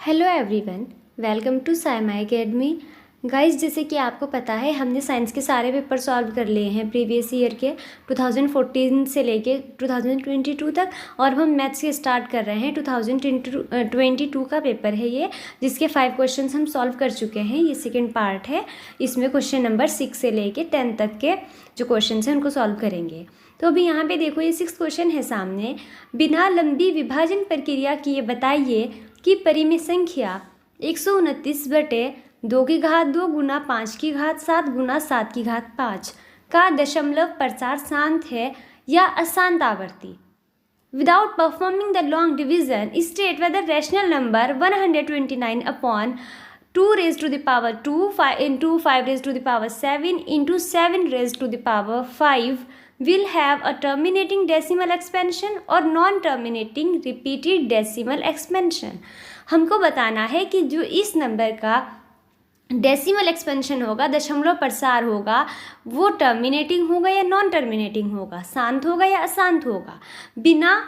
Hello everyone, welcome to Saima academy. Guys, जैसे कि आपको पता है हमने साइंस के सारे पेपर सॉल्व कर लिए हैं प्रीवियस ईयर के 2014 से लेके 2022 तक, और हम मैथ्स के स्टार्ट कर रहे हैं 2022 का पेपर है ये, जिसके 5 क्वेश्चंस हम सॉल्व कर चुके हैं। ये सेकंड पार्ट है। इसमें क्वेश्चन नंबर 6 से लेके 10 तक के जो क्वेश्चन हैं उनको सॉल्व करेंगे। तो अभी यहाँ पे देखो, ये 6 क्वेश्चन है सामने। बिना लंबी विभाजन प्रक्रिया किए बताइए कि परिमेय संख्या 129/2 गुना 5/7 गुना 7/5 का दशमलव प्रसार शांत है या अशांत आवर्ती। Without performing the long division, state whether rational number 129/2 raised to the power 2 into 5 raised to the power 7 into 7 raised to the power 5 will have a terminating decimal expansion or non-terminating repeated decimal expansion। हमको बताना है कि जो इस number का decimal expansion होगा, दशमलव प्रसार होगा, वो टर्मिनेटिंग होगा या नॉन टर्मिनेटिंग होगा, शांत होगा या अशांत होगा, बिना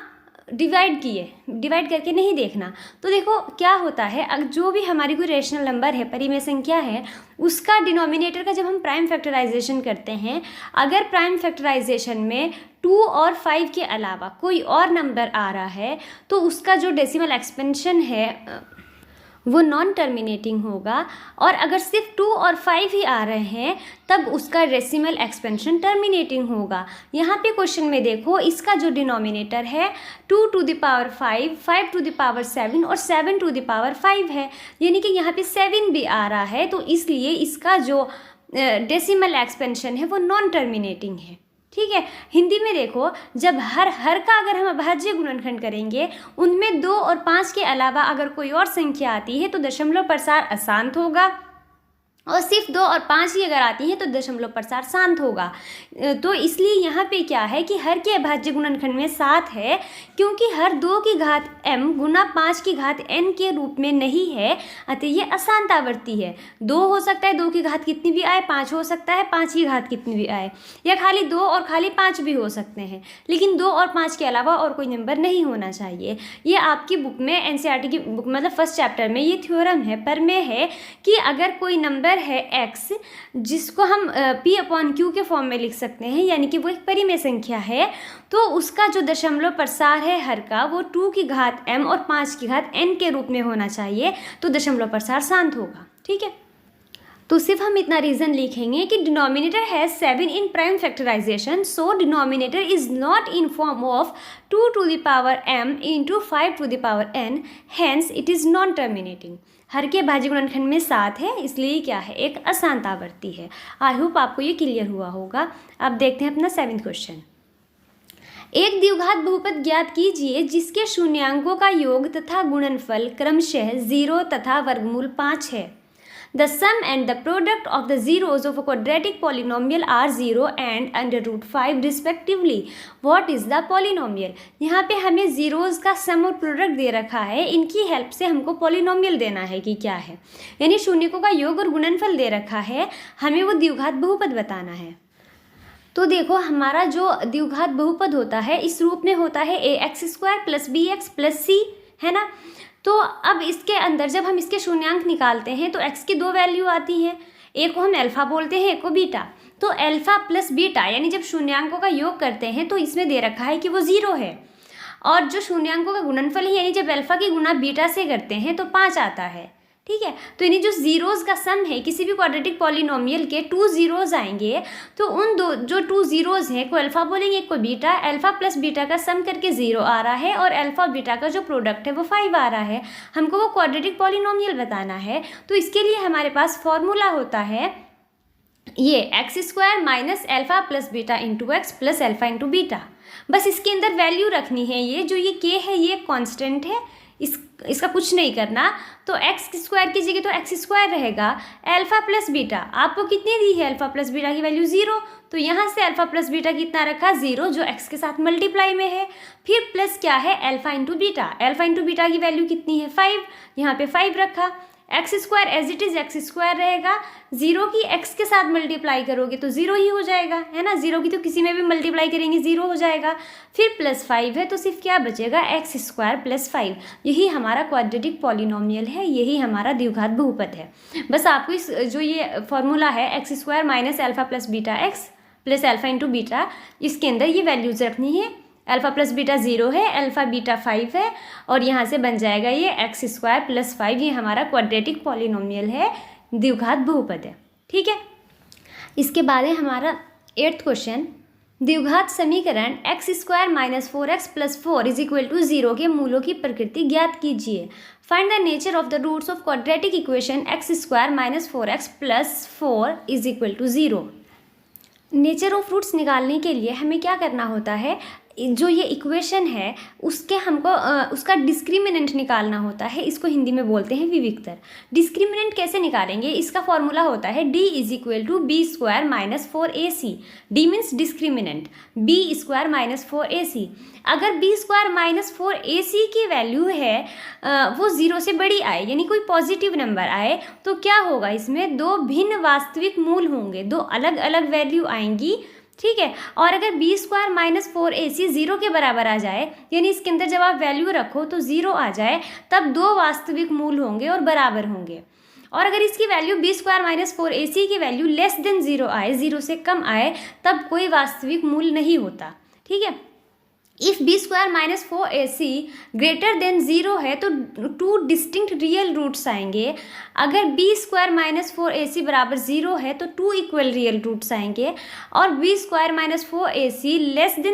डिवाइड किए। डिवाइड करके नहीं देखना। तो देखो क्या होता है, अगर जो भी हमारी कोई रेशनल नंबर है, परिमेय संख्या है, उसका डिनोमिनेटर का जब हम प्राइम फैक्टराइजेशन करते हैं, अगर प्राइम फैक्टराइजेशन में 2 और 5 के अलावा कोई और नंबर आ रहा है तो उसका जो डेसिमल एक्सपेंशन है वो नॉन टर्मिनेटिंग होगा, और अगर सिर्फ 2 और 5 ही आ रहे हैं तब उसका डेसिमल एक्सपेंशन टर्मिनेटिंग होगा। यहाँ पे क्वेश्चन में देखो, इसका जो डिनोमिनेटर है 2 to the power 5, 5 to the power 7 और 7 to the power 5 है, यानी कि यहाँ पे 7 भी आ रहा है, तो इसलिए इसका जो डेसिमल एक्सपेंशन है वो नॉन टर्मिनेटिंग है। ठीक है। हिंदी में देखो, जब हर का अगर हम अभाज्य गुणनखंड करेंगे, उनमें 2 और 5 के अलावा अगर कोई और संख्या आती है तो दशमलव प्रसार अशांत होगा, और सिर्फ 2 और 5 ही अगर आती हैं तो दशमलव प्रसार शांत होगा। तो इसलिए यहाँ पे क्या है कि हर के अभाज्य गुणनखंड में 7 है, क्योंकि हर 2 की घात m गुना 5 की घात n के रूप में नहीं है, अतः ये अशांत आवर्ती है। 2 हो सकता है 2 की घात कितनी भी आए, 5 हो सकता है 5 की घात कितनी भी आए, या खाली 2 और खाली 5 भी हो सकते हैं, लेकिन 2 और 5 के अलावा और कोई नंबर नहीं होना चाहिए। ये आपकी बुक में, NCERT की बुक मतलब फर्स्ट चैप्टर में ये थ्योरम है, प्रमेय है कि अगर कोई नंबर है x, जिसको हम p/q के फॉर्म में लिख सकते हैं, यानी कि वो एक परिमेय संख्या है, तो उसका जो दशमलव प्रसार है हर का, वो 2 की घात m और 5 की घात n के रूप में होना चाहिए, तो दशमलव प्रसार शांत होगा। ठीक है। तो सिर्फ हम इतना रीज़न लिखेंगे कि denominator has 7 in prime factorisation, so denominator is not in form of 2 to the power m into 5 to the power n, hence it is non terminating. हर के भाज्य गुणनखंड में 7 है, इसलिए क्या है, एक अशांत आवर्ती है। आई होप आपको ये क्लियर हुआ होगा। अब देखते हैं अपना 7th क्वेश्चन। एक द्विघात बहुपद ज्ञात कीजिए जिसके शून्यांकों का योग तथा गुणनफल क्रमशः 0 तथा वर्गमूल 5 है। The sum and the product of the zeros of a quadratic polynomial are 0 and √5 respectively. What is the polynomial? यहाँ पे हमें zeros का सम और प्रोडक्ट दे रखा है, इनकी हेल्प से हमको पॉलिनोमियल देना है कि क्या है, यानी शून्यकों का योग और गुणनफल दे रखा है, हमें वो द्विघात बहुपद बताना है। तो देखो, हमारा जो द्विघात बहुपद होता है इस रूप में होता है ax² + bx + c, है ना। तो अब इसके अंदर जब हम इसके शून्यांक निकालते हैं तो x की 2 वैल्यू आती हैं, एक को हम अल्फा बोलते हैं, एक को बीटा। तो अल्फा प्लस बीटा यानी जब शून्यांकों का योग करते हैं तो इसमें दे रखा है कि वो 0 है, और जो शून्यांकों का गुणनफल है यानी जब अल्फा की गुणा बीटा से करते हैं तो 5 आता है। ठीक है। तो यानी जो जीरोज़ का सम है, किसी भी क्वाड्रेटिक पॉलिनोमियल के 2 जीरोज़ आएंगे, तो उन जो 2 जीरोज़ हैं, को अल्फा बोलेंगे, एक को बीटा, अल्फा प्लस बीटा का सम करके 0 आ रहा है, और अल्फा और बीटा का जो प्रोडक्ट है वो 5 आ रहा है। हमको वो क्वाड्रेटिक पॉलिनोमियल बताना है। तो इसके लिए हमारे पास फॉर्मूला होता है ये x² - alpha plus beta into x plus alpha into beta. बस इसके अंदर वैल्यू रखनी है, ये जो ये k है ये कॉन्स्टेंट है, इसका कुछ नहीं करना। तो x² की जगह तो x² रहेगा, अल्फा प्लस बीटा आपको कितनी दी है, अल्फा प्लस बीटा की वैल्यू 0, तो यहाँ से अल्फा प्लस बीटा कितना रखा, 0, जो x के साथ मल्टीप्लाई में है। फिर प्लस क्या है, alpha into beta, alpha into beta की वैल्यू कितनी है, 5, यहाँ पे 5 रखा। X square as it is x square रहेगा, जीरो की एक्स के साथ मल्टीप्लाई करोगे तो जीरो ही हो जाएगा, है ना, जीरो की तो किसी में भी मल्टीप्लाई करेंगे जीरो हो जाएगा। फिर +5 है तो सिर्फ क्या बचेगा, एक्स स्क्वायर +5। यही हमारा क्वाड्रेटिक पॉलिनोमियल है, यही हमारा द्विघात बहुपद है। बस आपको इस जो ये फॉर्मूला है x square minus alpha plus beta x plus alpha into beta, इसके अंदर ये वैल्यूज रखनी है। अल्फा प्लस बीटा 0 है, अल्फा बीटा 5 है, और यहाँ से बन जाएगा ये एक्स स्क्वायर +5। ये हमारा क्वाड्रेटिक पॉलिनोमियल है, द्विघात बहुपद है। ठीक है, इसके बाद है हमारा 8th क्वेश्चन, द्विघात समीकरण एक्स स्क्वायर माइनस 4x + 4 = 0 के मूलों की प्रकृति ज्ञात कीजिए। Find the nature of the roots of quadratic equation x square minus 4x + 4 = 0। Nature of roots निकालने के लिए हमें क्या करना होता है, जो ये इक्वेशन है उसके हमको उसका डिस्क्रिमिनेंट निकालना होता है। इसको हिंदी में बोलते हैं विविक्तर। डिस्क्रिमिनेंट कैसे निकालेंगे, इसका फॉर्मूला होता है d = b² - 4ac। d means discriminant, b² - 4ac। अगर b² - 4ac की वैल्यू है वो 0 से बड़ी आए, यानी कोई पॉजिटिव नंबर आए, तो क्या होगा, इसमें दो भिन्न वास्तविक मूल होंगे, दो अलग अलग वैल्यू आएंगी। ठीक है, और अगर b² - 4ac 0 के बराबर आ जाए, यानी इसके अंदर जब आप वैल्यू रखो तो 0 आ जाए, तब दो वास्तविक मूल होंगे और बराबर होंगे। और अगर इसकी वैल्यू b² - 4ac की वैल्यू <0 आए, 0 से कम आए, तब कोई वास्तविक मूल नहीं होता। ठीक है, इफ़ b² - 4ac > 0 है तो 2 डिस्टिंक्ट रियल रूट्स आएंगे। अगर b² - 4ac बराबर 0 है तो 2 इक्वल रियल रूट्स आएंगे, और b² - 4ac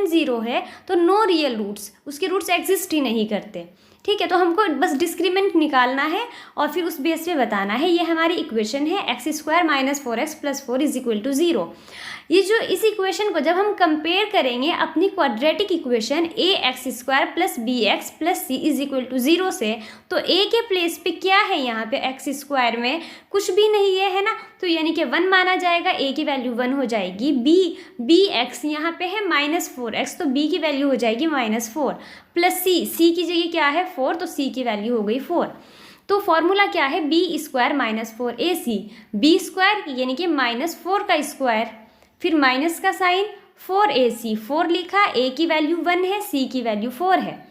<0 है तो नो रियल रूट्स, उसके रूट्स एग्जिस्ट ही नहीं करते। ठीक है, तो हमको बस डिस्क्रिमिनेंट निकालना है और फिर उस बेस पे बताना है। ये हमारी इक्वेशन है x² - 4x + 4 = 0। ये जो इस इक्वेशन को जब हम कंपेयर करेंगे अपनी quadratic equation ax² + bx + c = 0 से, तो a के प्लेस पे क्या है, यहाँ पे x² में कुछ भी नहीं है ना, तो यानी कि 1 माना जाएगा, a की वैल्यू 1 हो जाएगी। bx यहाँ पे है -4x, तो b की वैल्यू हो जाएगी -4 + c की जगह क्या है 4, तो c की वैल्यू हो गई 4। तो फॉर्मूला क्या है, b² - 4ac, b² यानी कि -4 का स्क्वायर, फिर माइनस का साइन, 4ac, 4 लिखा, a की वैल्यू 1 है, c की वैल्यू 4 है।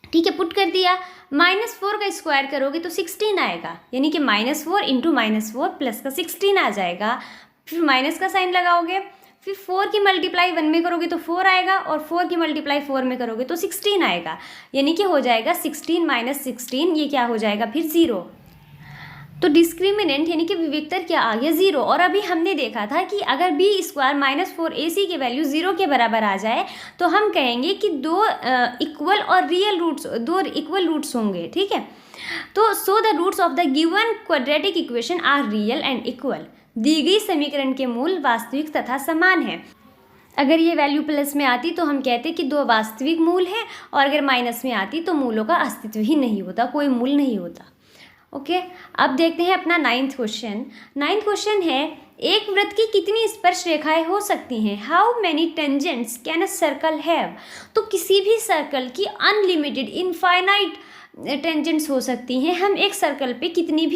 ठीक है, पुट कर दिया, -4 का स्क्वायर करोगे तो 16 आएगा, यानी कि -4 × -4 प्लस का 16 आ जाएगा। फिर माइनस का साइन लगाओगे, फिर 4 की मल्टीप्लाई 1 में करोगे तो 4 आएगा, और 4 की मल्टीप्लाई 4 में करोगे तो 16 आएगा, यानी कि हो जाएगा 16 - 16, ये क्या हो जाएगा फिर 0। तो डिस्क्रिमिनेंट यानी कि विविक्तर क्या आ गया 0। और अभी हमने देखा था कि अगर b² - 4ac की वैल्यू 0 के बराबर आ जाए तो हम कहेंगे कि दो इक्वल और रियल रूट्स, दो इक्वल रूट्स होंगे। ठीक है, तो so the roots of the given quadratic equation are real and equal. दी गई समीकरण के मूल वास्तविक तथा समान है। अगर ये वैल्यू प्लस में आती तो हम कहते कि दो वास्तविक मूल हैं, और अगर माइनस में आती तो मूलों का अस्तित्व ही नहीं होता, कोई मूल नहीं होता। ओके, अब देखते हैं अपना 9th क्वेश्चन। 9th क्वेश्चन है, एक वृत्त की कितनी स्पर्श रेखाएं हो सकती हैं? How many tangents can a circle have? तो किसी भी सर्कल की अनलिमिटेड इनफाइनाइट टेंजेंट्स हो सकती हैं। हम एक सर्कल पे कितने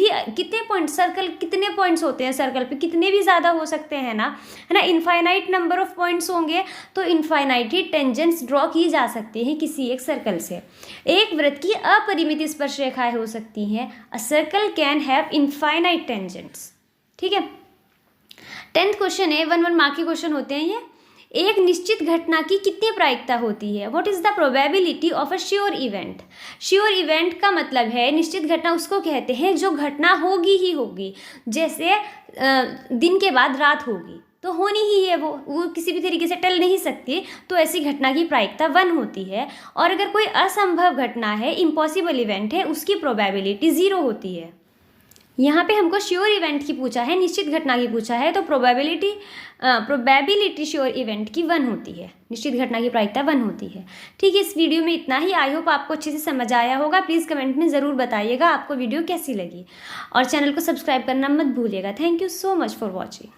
पॉइंट्स होते हैं, सर्कल पे कितने भी ज़्यादा हो सकते हैं ना, है ना, इनफाइनाइट नंबर ऑफ पॉइंट्स होंगे, तो इनफाइनाइट ही टेंजेंट्स ड्रॉ की जा सकती हैं किसी एक सर्कल से। एक वृत्त की अपरिमित स्पर्श रेखाएं हो सकती हैं। A circle can have infinite tangents. ठीक है, 10th क्वेश्चन है, 1 मार्क के क्वेश्चन होते हैं ये। एक निश्चित घटना की कितनी प्रायिकता होती है? What is the probability of a sure event? Sure event का मतलब है, निश्चित घटना उसको कहते हैं जो घटना होगी ही होगी। जैसे दिन के बाद रात होगी तो होनी ही है, वो किसी भी तरीके से टल नहीं सकती, तो ऐसी घटना की प्रायिकता 1 होती है। और अगर कोई असंभव घटना है, इम्पॉसिबल इवेंट है, उसकी प्रोबेबिलिटी 0 होती है। यहाँ पे हमको श्योर इवेंट की पूछा है, निश्चित घटना की पूछा है, तो प्रोबेबिलिटी श्योर इवेंट की 1 होती है, निश्चित घटना की प्रायिकता 1 होती है। ठीक है, इस वीडियो में इतना ही। आई होप आपको अच्छे से समझ आया होगा। प्लीज़ कमेंट में ज़रूर बताइएगा आपको वीडियो कैसी लगी, और चैनल को सब्सक्राइब करना मत भूलिएगा। Thank you so much for watching.